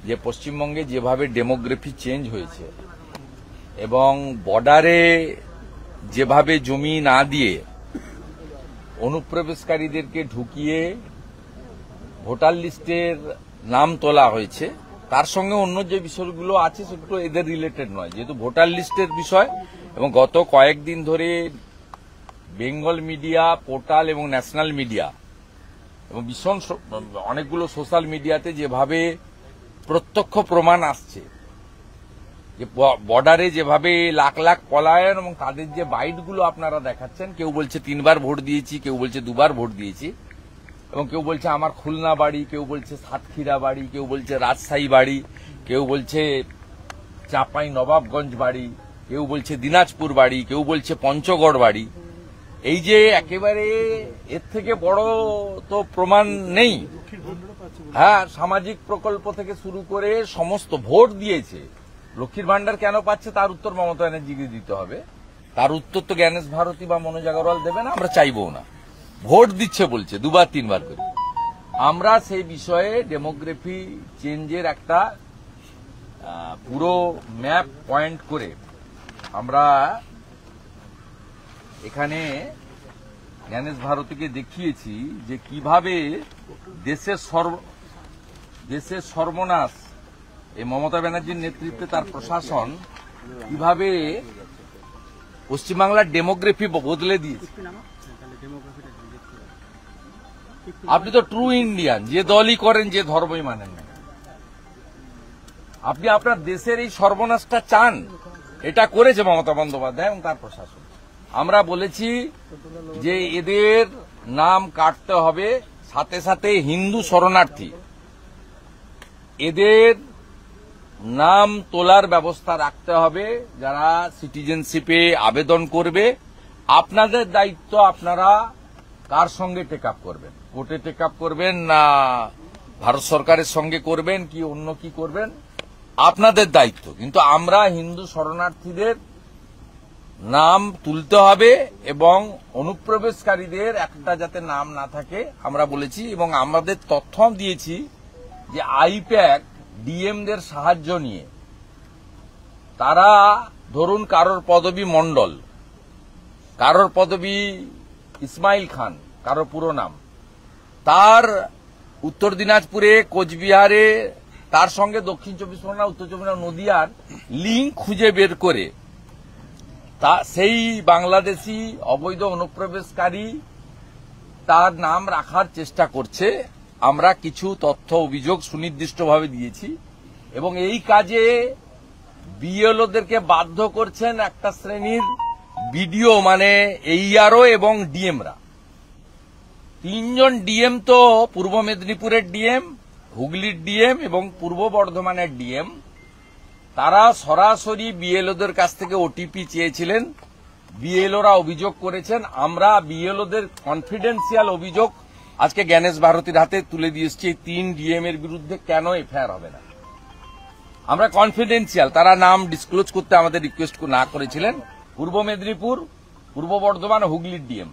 যে পশ্চিমবঙ্গে যেভাবে ডেমোগ্রাফি চেঞ্জ হয়েছে এবং বর্ডারে যেভাবে জমি না দিয়ে অনুপ্রবেশকারীদেরকে ঢুকিয়ে ভোটার লিস্টের নাম তোলা হয়েছে, তার সঙ্গে অন্য যে বিষয়গুলো আছে সেগুলো এদের রিলেটেড নয়, যেহেতু ভোটার লিস্টের বিষয়। এবং গত কয়েকদিন ধরে বেঙ্গল মিডিয়া, পোর্টাল এবং ন্যাশনাল মিডিয়া এবং ভীষণ অনেকগুলো সোশ্যাল মিডিয়াতে যেভাবে প্রত্যক্ষ প্রমাণ আসছে যে বর্ডারে যেভাবে লাখ লাখ পলায়ন এবং তাদের যে বাইটগুলো আপনারা দেখাচ্ছেন, কেউ বলছে 3 বার ভোট দিয়েছি, কেউ বলছে 2 বার ভোট দিয়েছি, এবং কেউ বলছে আমার খুলনা বাড়ি, কেউ বলছে সাতক্ষীরা বাড়ি, কেউ বলছে রাজশাহী বাড়ি, কেউ বলছে চাঁপাই নবাবগঞ্জ বাড়ি, কেউ বলছে দিনাজপুর বাড়ি, কেউ বলছে পঞ্চগড় বাড়ি। এই যে একেবারে এর থেকে বড় তো প্রমাণ নেই। হ্যাঁ, সামাজিক প্রকল্প থেকে শুরু করে সমস্ত ভোট দিয়েছে। লক্ষ্মীর ভান্ডার কেন পাচ্ছে তার উত্তর মমতা ব্যানার্জিকে দিতে হবে, তার উত্তর তো জ্ঞানেশ ভারতী বা মনোজ আগরওয়াল দেবে না, আমরা চাইবও না। ভোট দিচ্ছে বলছে 2 বার 3 বার করে। আমরা সেই বিষয়ে ডেমোগ্রাফি চেঞ্জের একটা পুরো ম্যাপ পয়েন্ট করে আমরা এখানে জ্ঞানেশ ভারতীকে দেখিয়েছি যে কিভাবে দেশের সর্বনাশ এই মমতা ব্যানার্জির নেতৃত্বে তার প্রশাসন কিভাবে পশ্চিমবাংলার ডেমোগ্রাফি বদলে দিয়েছে। আপনি তো ট্রু ইন্ডিয়ান, যে দলই করেন, যে ধর্মই মানেন না, আপনি আপনার দেশের এই সর্বনাশটা চান। এটা করেছে মমতা বন্দ্যোপাধ্যায় এবং তার প্রশাসন। আমরা বলেছি যে এদের নাম কাটতে হবে, সাথে সাথে হিন্দু শরণার্থী এদের নাম তোলার ব্যবস্থা রাখতে হবে। যারা সিটিজেনশিপে আবেদন করবে, আপনাদের দায়িত্ব, আপনারা কার সঙ্গে টেক আপ করবেন, কোর্টে টেক আপ করবেন না ভারত সরকারের সঙ্গে করবেন কি অন্য কি করবেন, আপনাদের দায়িত্ব। কিন্তু আমরা হিন্দু শরণার্থীদের নাম তুলতে হবে এবং অনুপ্রবেশকারীদের একটা যাতে নাম না থাকে আমরা বলেছি। এবং আমাদের তথ্য দিয়েছি যে আইপ্যাক ডিএমদের সাহায্য নিয়ে তারা, ধরুন কারোর পদবী মণ্ডল, কারোর পদবী ইসমাইল খান, কারোর পুরো নাম, তার উত্তর দিনাজপুরে, কোচবিহারে, তার সঙ্গে দক্ষিণ 24 পরগনা, উত্তর 24 পরগনা, নদিয়ার লিঙ্ক খুঁজে বের করে তা সেই বাংলাদেশি অবৈধ অনুপ্রবেশকারী তার নাম রাখার চেষ্টা করছে। আমরা কিছু তথ্য অভিযোগ সুনির্দিষ্টভাবে দিয়েছি এবং এই কাজে বিএলওদেরকে বাধ্য করছেন একটা শ্রেণীর বিডিও, মানে এইআরও এবং ডিএমরা। 3 জন ডিএম তো পূর্ব মেদিনীপুরের ডিএম, হুগলির ডিএম এবং পূর্ব বর্ধমানের ডিএম, তারা সরাসরি বিএলওদের কাছ থেকে ওটিপি চেয়েছিলেন। বিএলওরা অভিযোগ করেছেন। আমরা বিএলওদের কনফিডেন্সিয়াল অভিযোগ আজকে জ্ঞানেশ ভারতীর হাতে তুলে দিয়ে এসেছি। 3 ডিএম এর বিরুদ্ধে কেন এফআইআর হবে না, আমরা কনফিডেন্সিয়াল, তারা নাম ডিসক্লোজ করতে আমাদের রিকোয়েস্ট না করেছিলেন। পূর্ব মেদিনীপুর, পূর্ব বর্ধমান, হুগলির ডিএম।